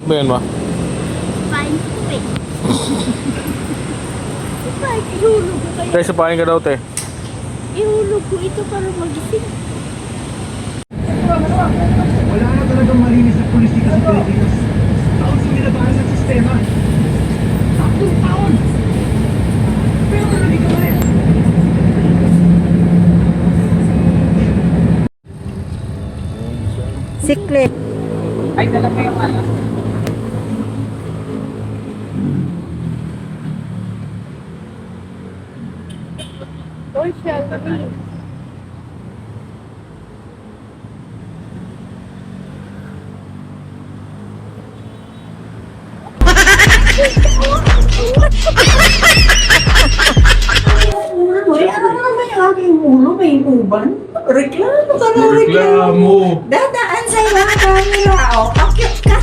Ba yan ma? Fine po eh. Bakit ihulog ko kaya? Tay, sapahin ka daw, te. Ihulog ko ito para magising. Wala na talagang malinis na politika sa Pilipinas. Taon sa minabahan ng sistema. Tatlong taon! Pero hindi ka rin. Siklet. Ay, talaga yung ano. Or shall we? Uy, ano naman yung aking ulo? May uban? Reklamo ka na reklamo. Dadaan sa mga camera. O, pakit ka.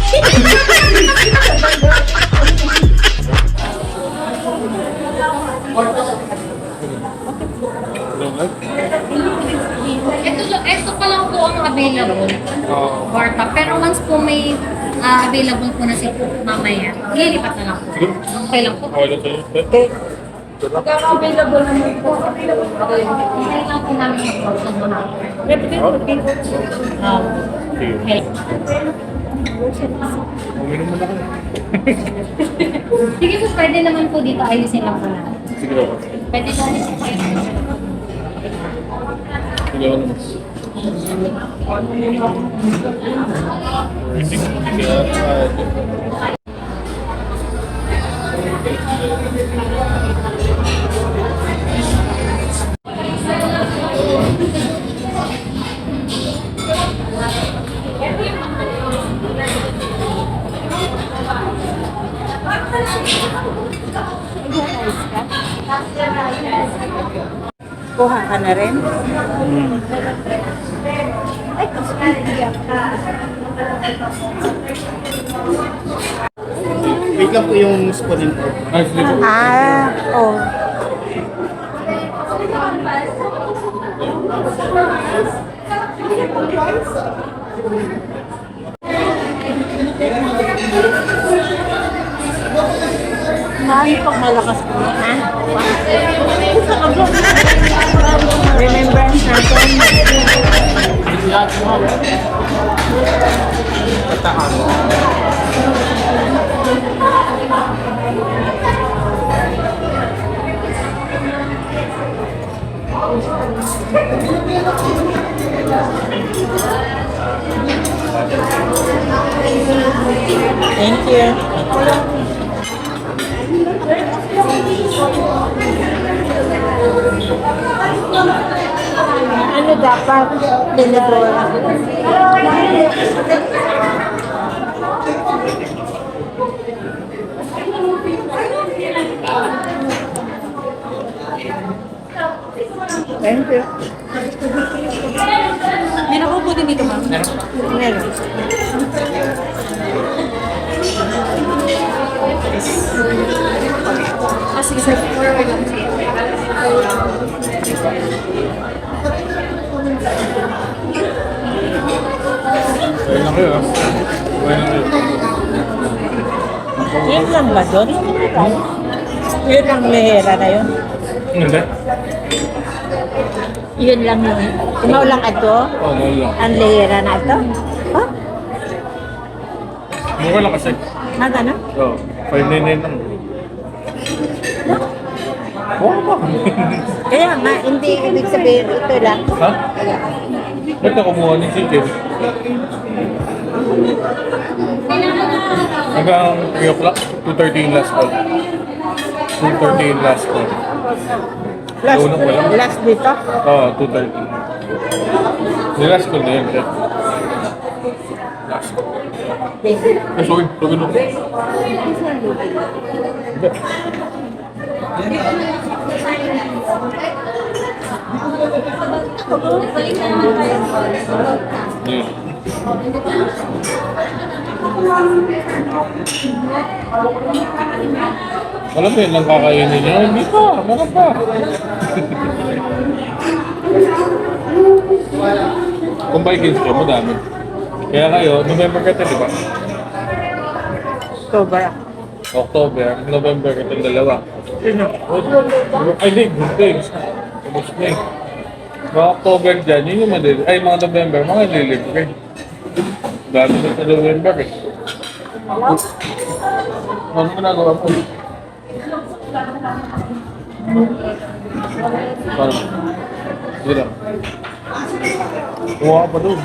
Ito pa lang po ang available. Oo. Kwarta. Pero once po may available po na si mamaya, lilipat na lang po. Okay lang po. Okay lang sa'yo, te. Pagkaka-available naman po. Okay lang po namin mag-process mo na. Sige. Okay. Uminom mo na ka. Sige po, pwede naman po dito. Ayusin lang po na. Sige daw. Pwede po. Sige ako naman. Sige. Kuha ka na rin? Wait lang po yung spoon po. Ay, sige po. Oh. Mami, pag malakas ko na, ha? Remembrance natin. Thank you. Ano dapat? Tinidora. Thank you. Meron po po din dito, ma'am. Meron. Sige, sir. Kaya lang kayo, ha? Kaya lang kayo. Yun lang ba doon? Yun ang lehera na yun. Hindi? Yun lang yun. Imaw lang ito. Oo, mahal lang. Ang lehera na ito. Oh, Mura lang kasi. magano? Oo, 599 lang. Oo ba? Kaya nga, hindi ibig sabihin ito lang. Ha? Ba't ka kumuha ng chicken? Hanggang 3 o'clock? 2:30 yung last call. 2:30 yung last call. Last, Una ko lang. last dito. Oo, 2:30. Yung last call na yun. eh. Last call. Eh, sorry. Sorry na. Hindi. Yeah. Alam mo yun lang kakainin niya. Hindi pa, meron pa. Kung Vikings kayo, madami. Kaya kayo, November 30, di ba? October. October, November, itong dalawa. Ay, hindi, good days. Tapos na eh. Mga October dyan, yun yung madali. Ay, mga November, mga lilibre. Dami na sa November eh. Ano ginagawa mo? Parang, hindi lang. Kuha ka pa doon.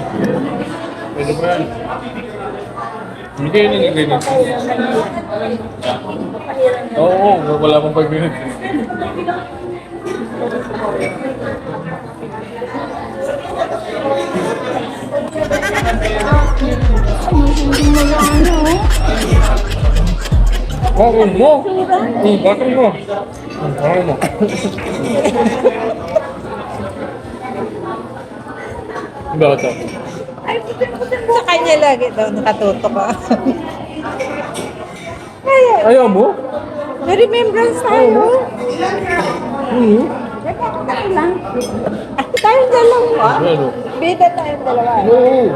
Pwede ba yan? Hindi kayo nalagay na. Oo, wala pang 5 minutes. Bakit mo? Bakit mo? Bakit mo? Bakit ako? Sa kanya lagi daw nakatutok ka. Ayaw mo? May remembrance tayo. Ano lang. Tayong dalawa. Ano? Bida tayong dalawa. Oo.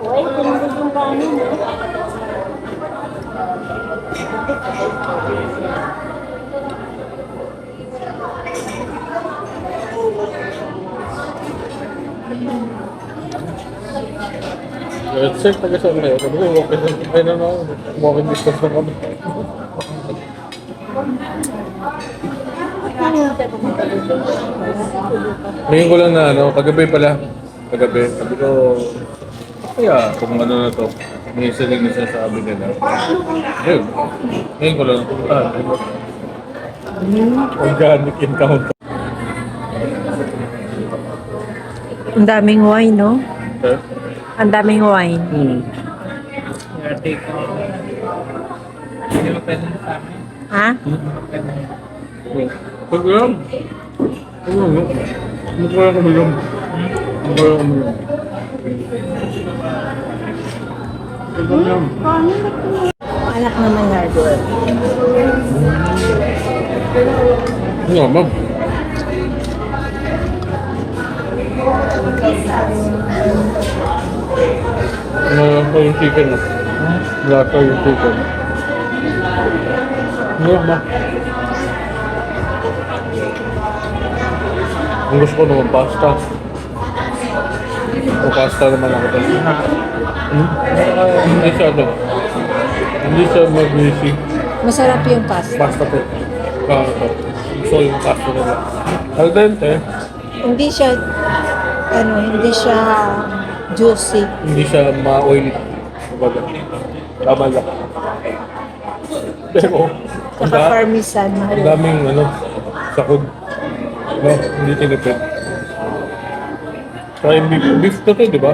Uy, tinulog yung kanin. Let's check taga saan kayo. Sabi ko, okay na. Ay na na. Walking distance na kami. Ngayon ko lang na ano, kagabi pala. Kagabi. Sabi ko, kaya kung ano na to. May isa lang isa sabi nila. Yun. Ngayon ko lang napuntahan. Organic encounter. Ang daming wine, no? Okay? Ang daming wine. Ha? Pag-ulam. Pag-ulam. Mukha ko ulam. Mukha ko ulam. Pag-ulam. Anak naman hardware. Ano, ma'am? Malaka yung chicken mo. Malaka yung chicken. Ano, ma? Ang gusto ko naman pasta. O pasta naman ako tayo. Hindi siya ano. Hindi siya mag-busy. Masarap yung pasta. Pasta po. Gusto ko yung pasta nila. Al dente. Hindi siya, hindi siya juicy. Hindi siya ma-oily. Kumbaga. Tama lang. Pero, ang Saka parmesan. ang daming sakog. No, hindi tinipid. Kaya yung beef to di ba?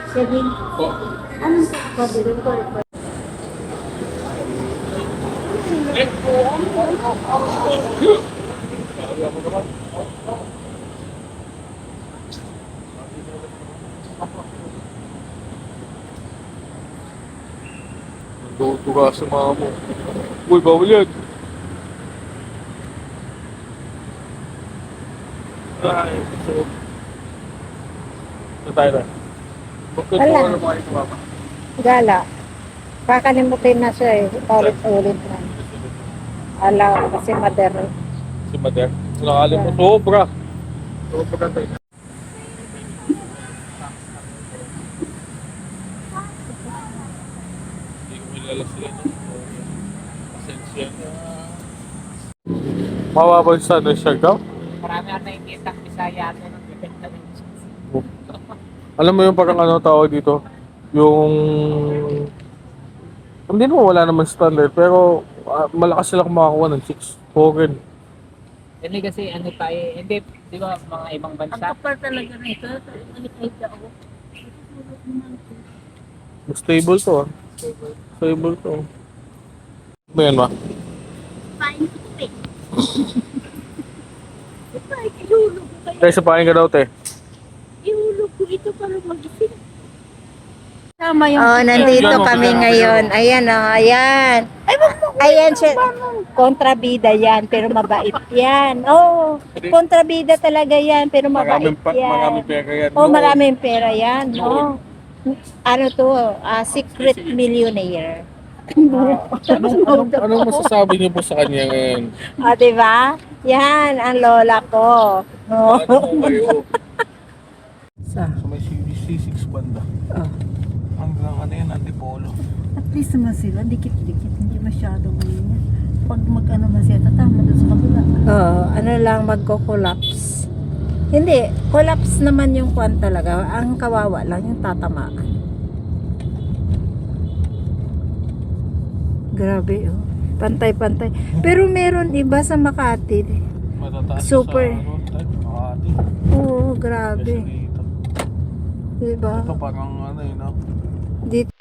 Sabi, anong sabi ko? Tutuga sa mga mo. Uy, bawal yan. Ay, so... Ito tayo na. Bakit Wala. mo ano mga ito, mama? Gala. Kakalimutin na siya eh. Ulit-ulit na. Ala, kasi mother. Si Mader. Nakakalim mo. Sobra. Sobra tayo. Hindi ko kilala sila. Pasensya na. Mawawal sa Siargao? Marami ako nakikita ang Bisaya at ng bibenta ng Alam mo yung parang tawag dito? Yung... Hindi naman wala naman standard, pero malakas sila kumakakuha ng chicks. Pogen. Hindi kasi ano tayo, hindi, di ba mga ibang Ang bansa? kapal talaga nito. Nakikita ko. Stable to ah. Stable to. Ba yan ba? Pain ko ito eh. Ay, ihulog ko kayo. Tayo sa pahin ka daw, te. Ihulog ko ito para magising. Tama yung Oh, nandito kami ngayon. Ayan, oh, ayan. Ayan siya. Kontrabida yan, pero mabait yan. Oh, kontrabida talaga yan, pero mabait yan. Maraming pera yan. Oh, maraming pera yan. Oh. Ano to? Secret millionaire. Anong masasabi niyo po sa kanya ngayon? Ah, di ba? Yan, ang lola ko. Oh. Ano po kayo? Sa, Sa may C6 banda. Hanggang ano yan, Antipolo. At least naman sila, dikit-dikit, hindi masyadong ganyan. Pag mag-ano man siya, tatama doon sa kabila. oh, ano lang magko-collapse. Hindi, collapse naman yung kwan talaga. Ang kawawa lang yung tatamaan. Grabe, oh. Pantay-pantay. Pero meron iba sa Makati. Matataas Super. sa ano, type, Makati. Oo, Kasi grabe. dito. Diba? Ito parang ano yun, no? Dito.